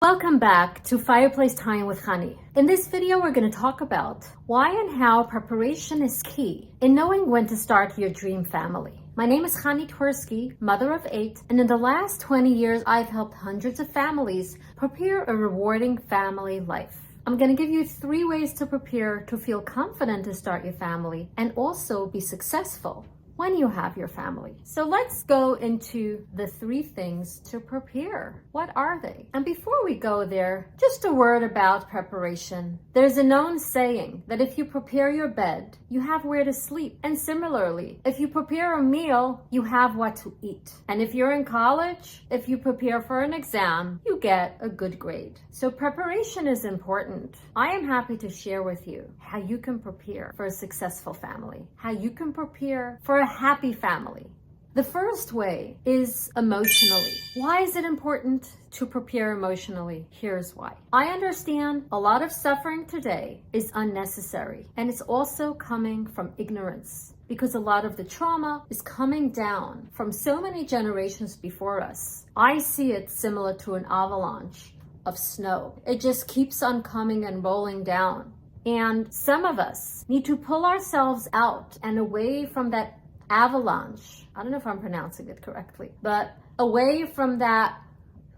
Welcome back to Fireplace Time with Hani. In this video, we're going to talk about why and how preparation is key in knowing when to start your dream family. My name is Hani Tversky, mother of 8, and in the last 20 years, I've helped hundreds of families prepare a rewarding family life. I'm going to give you 3 ways to prepare to feel confident to start your family and also be successful when you have your family. So let's go into the 3 things to prepare. What are they? And before we go there, just a word about preparation. There's a known saying that if you prepare your bed, you have where to sleep. And similarly, if you prepare a meal, you have what to eat. And if you're in college, if you prepare for an exam, you get a good grade. So preparation is important. I am happy to share with you how you can prepare for a successful family, how you can prepare for a happy family. The first way is emotionally. Why is it important to prepare emotionally? Here's why. I understand a lot of suffering today is unnecessary, and it's also coming from ignorance, because a lot of the trauma is coming down from so many generations before us. I see it similar to an avalanche of snow. It just keeps on coming and rolling down. And some of us need to pull ourselves out and away from that avalanche. I don't know if I'm pronouncing it correctly, but away from that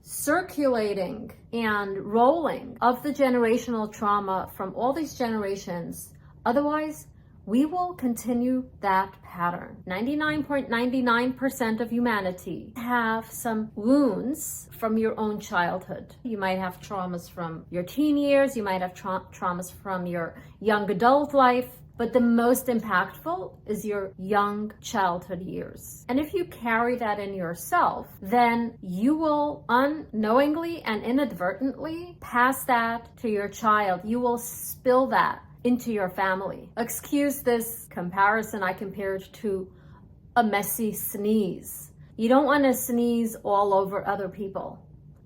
circulating and rolling of the generational trauma from all these generations. Otherwise, we will continue that pattern. 99.99% of humanity have some wounds from your own childhood. You might have traumas from your teen years, you might have traumas from your young adult life, but the most impactful is your young childhood years. And if you carry that in yourself, then you will unknowingly and inadvertently pass that to your child. You will spill that into your family. Excuse this comparison, I compared to a messy sneeze. You don't want to sneeze all over other people.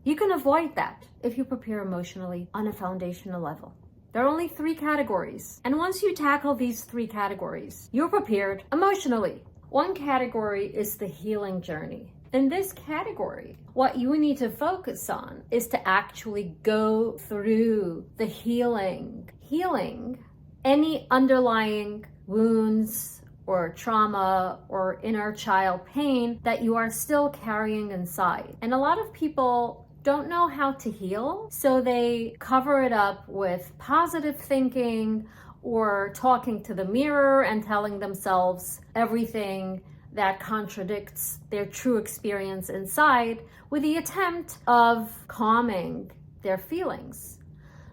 You can avoid that if you prepare emotionally on a foundational level. There are only 3 categories. And once you tackle these 3 categories, you're prepared emotionally. One category is the healing journey. In this category, what you need to focus on is to actually go through the healing any underlying wounds or trauma or inner child pain that you are still carrying inside. And a lot of people don't know how to heal, so they cover it up with positive thinking or talking to the mirror and telling themselves everything that contradicts their true experience inside with the attempt of calming their feelings.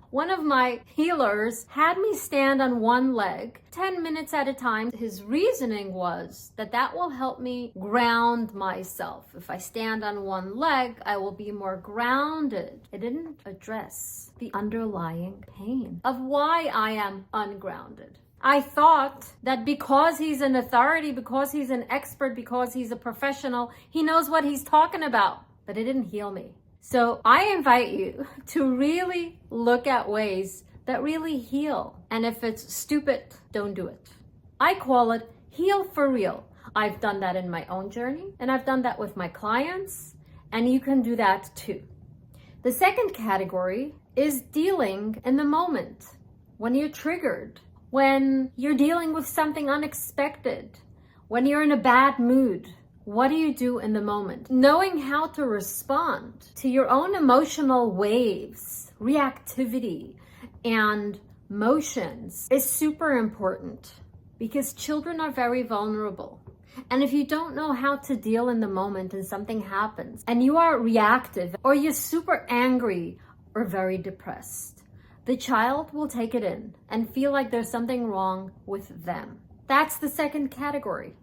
One of my healers had me stand on one leg 10 minutes at a time. His reasoning was that will help me ground myself. If I stand on one leg, I will be more grounded. It didn't address the underlying pain of why I am ungrounded. I thought that because he's an authority, because he's an expert, because he's a professional, he knows what he's talking about, but it didn't heal me. So I invite you to really look at ways that really heal. And if it's stupid, don't do it. I call it heal for real. I've done that in my own journey, and I've done that with my clients, and you can do that too. The second category is dealing in the moment. When you're triggered, when you're dealing with something unexpected, when you're in a bad mood. What do you do in the moment? Knowing how to respond to your own emotional waves, reactivity, and motions is super important because children are very vulnerable. And if you don't know how to deal in the moment and something happens and you are reactive or you're super angry or very depressed, the child will take it in and feel like there's something wrong with them. That's the second category.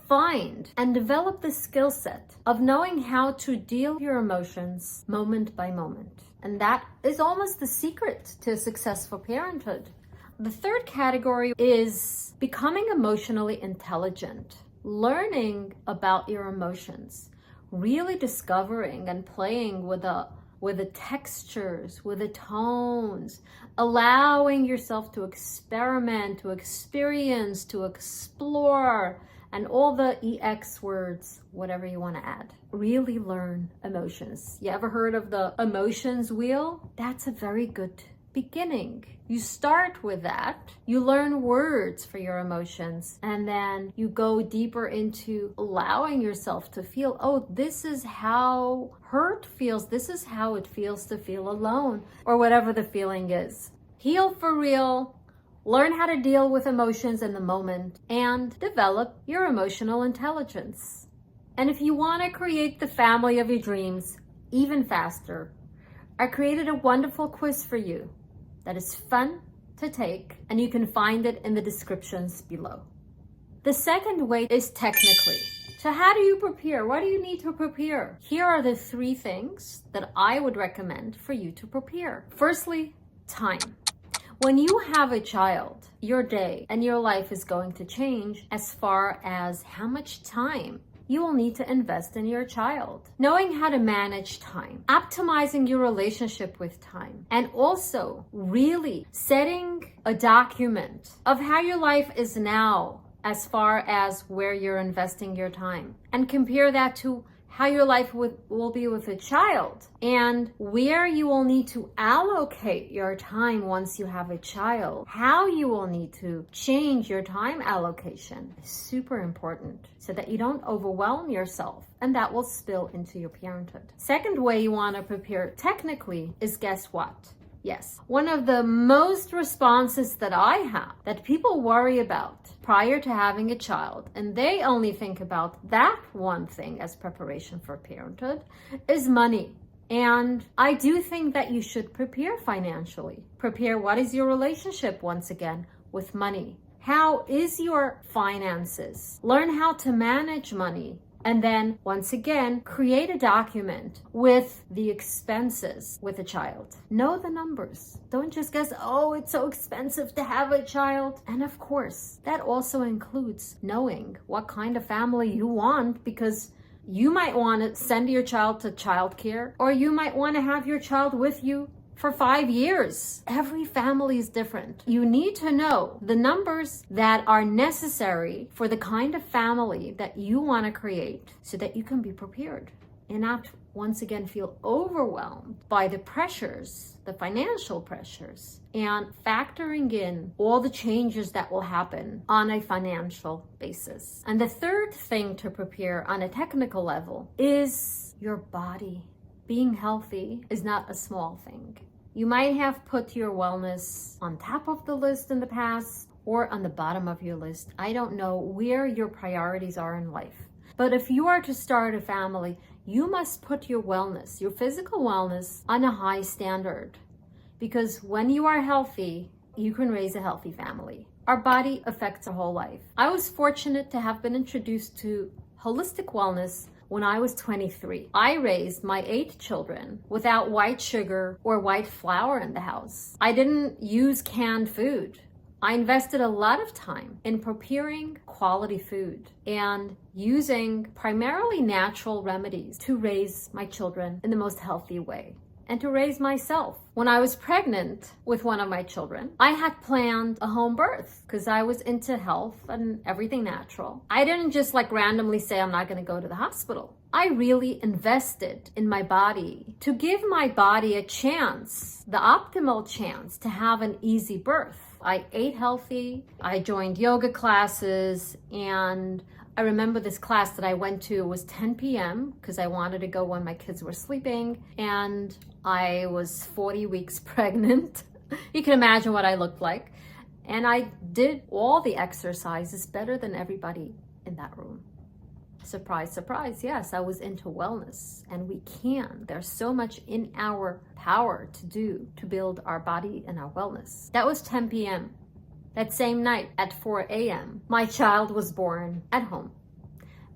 Find and develop the skill set of knowing how to deal with your emotions moment by moment. And that is almost the secret to successful parenthood. The third category is becoming emotionally intelligent, learning about your emotions, really discovering and playing with the textures, with the tones, allowing yourself to experiment, to experience, to explore, and all the EX words, whatever you want to add. Really learn emotions. You ever heard of the emotions wheel? That's a very good beginning. You start with that, you learn words for your emotions, and then you go deeper into allowing yourself to feel, oh, this is how hurt feels, this is how it feels to feel alone, or whatever the feeling is. Heal for real, learn how to deal with emotions in the moment, and develop your emotional intelligence. And if you want to create the family of your dreams even faster, I created a wonderful quiz for you that is fun to take, and you can find it in the descriptions below. The second way is technically. So how do you prepare? What do you need to prepare? Here are the 3 things that I would recommend for you to prepare. Firstly, time. When you have a child, your day and your life is going to change as far as how much time you will need to invest in your child. Knowing how to manage time, optimizing your relationship with time, and also really setting a document of how your life is now as far as where you're investing your time, and compare that to how your life will be with a child, and where you will need to allocate your time once you have a child. How you will need to change your time allocation is super important so that you don't overwhelm yourself, and that will spill into your parenthood. Second way you want to prepare technically is, guess what? Yes, one of the most responses that I have that people worry about prior to having a child, and they only think about that one thing as preparation for parenthood, is money. And I do think that you should prepare financially. Prepare what is your relationship, once again, with money. How is your finances? Learn how to manage money. And then, once again, create a document with the expenses with a child. Know the numbers. Don't just guess, oh, it's so expensive to have a child. And of course, that also includes knowing what kind of family you want, because you might want to send your child to childcare, or you might want to have your child with you for 5 years. Every family is different. You need to know the numbers that are necessary for the kind of family that you want to create so that you can be prepared and not once again feel overwhelmed by the pressures, the financial pressures, and factoring in all the changes that will happen on a financial basis. And the third thing to prepare on a technical level is your body. Being healthy is not a small thing. You might have put your wellness on top of the list in the past or on the bottom of your list. I don't know where your priorities are in life. But if you are to start a family, you must put your wellness, your physical wellness, on a high standard. Because when you are healthy, you can raise a healthy family. Our body affects our whole life. I was fortunate to have been introduced to holistic wellness when I was 23. I raised my 8 children without white sugar or white flour in the house. I didn't use canned food. I invested a lot of time in preparing quality food and using primarily natural remedies to raise my children in the most healthy way and to raise myself. When I was pregnant with one of my children, I had planned a home birth because I was into health and everything natural. I didn't just randomly say I'm not going to go to the hospital. I really invested in my body to give my body a chance, the optimal chance to have an easy birth. I ate healthy, I joined yoga classes, and I remember this class that I went to was 10 p.m. because I wanted to go when my kids were sleeping, and I was 40 weeks pregnant. You can imagine what I looked like. And I did all the exercises better than everybody in that room. Surprise, surprise, yes, I was into wellness, and we can. There's so much in our power to do to build our body and our wellness. That was 10 p.m. That same night at 4 a.m., my child was born at home.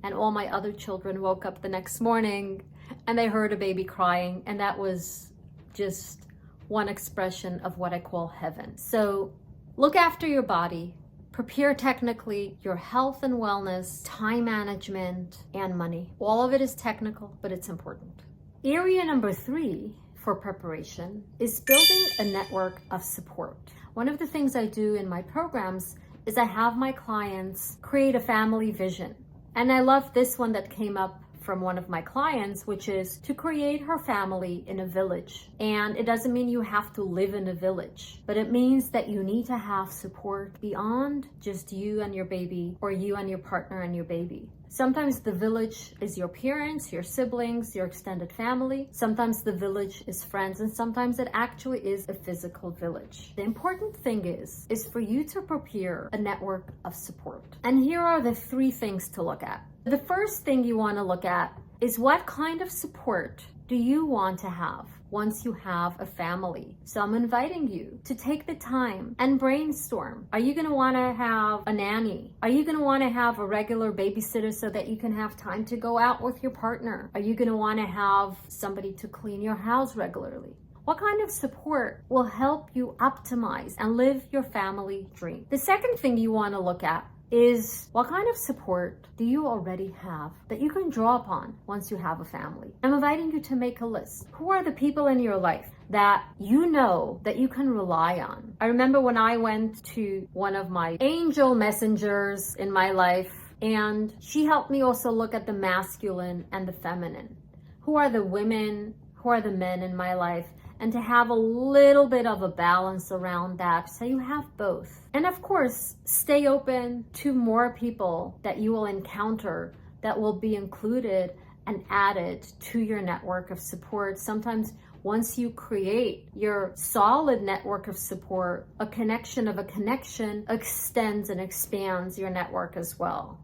And all my other children woke up the next morning and they heard a baby crying. And that was just one expression of what I call heaven. So look after your body, prepare technically your health and wellness, time management, and money. All of it is technical, but it's important. Area number 3 for preparation is building a network of support. One of the things I do in my programs is I have my clients create a family vision. And I love this one that came up from one of my clients, which is to create her family in a village. And it doesn't mean you have to live in a village, but it means that you need to have support beyond just you and your baby, or you and your partner and your baby. Sometimes the village is your parents, your siblings, your extended family. Sometimes the village is friends, and sometimes it actually is a physical village. The important thing is for you to prepare a network of support. And here are the 3 things to look at. The first thing you want to look at is what kind of support do you want to have once you have a family. So I'm inviting you to take the time and brainstorm. Are you going to want to have a nanny? Are you going to want to have a regular babysitter so that you can have time to go out with your partner? Are you going to want to have somebody to clean your house regularly? What kind of support will help you optimize and live your family dream? The second thing you want to look at is what kind of support do you already have that you can draw upon once you have a family? I'm inviting you to make a list. Who are the people in your life that you know that you can rely on? I remember when I went to one of my angel messengers in my life, and she helped me also look at the masculine and the feminine. Who are the women? Who are the men in my life? And to have a little bit of a balance around that, so you have both. And of course, stay open to more people that you will encounter that will be included and added to your network of support. Sometimes once you create your solid network of support, a connection of a connection extends and expands your network as well.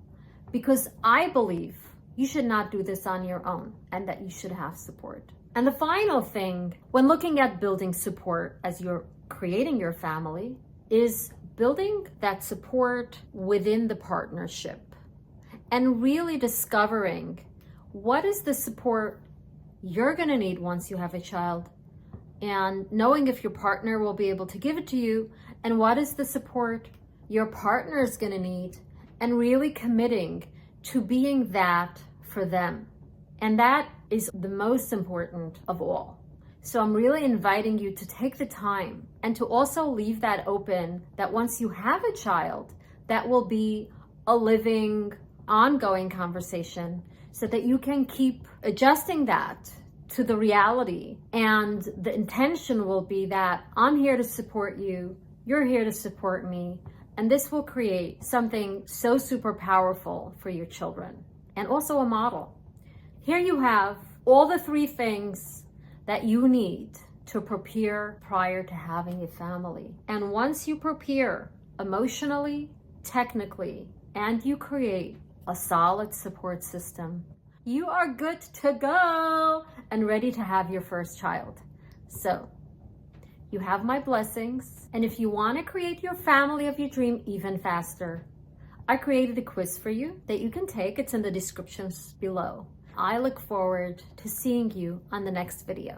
Because I believe you should not do this on your own, and that you should have support. And the final thing, when looking at building support as you're creating your family, is building that support within the partnership and really discovering what is the support you're going to need once you have a child, and knowing if your partner will be able to give it to you, and what is the support your partner is going to need, and really committing to being that for them. And that is the most important of all. So I'm really inviting you to take the time and to also leave that open, that once you have a child, that will be a living, ongoing conversation, so that you can keep adjusting that to the reality. And the intention will be that I'm here to support you, you're here to support me, and this will create something so super powerful for your children, and also a model. Here you have all the 3 things that you need to prepare prior to having a family. And once you prepare emotionally, technically, and you create a solid support system, you are good to go and ready to have your first child. So you have my blessings. And if you want to create your family of your dream even faster, I created a quiz for you that you can take. It's in the descriptions below. I look forward to seeing you on the next video.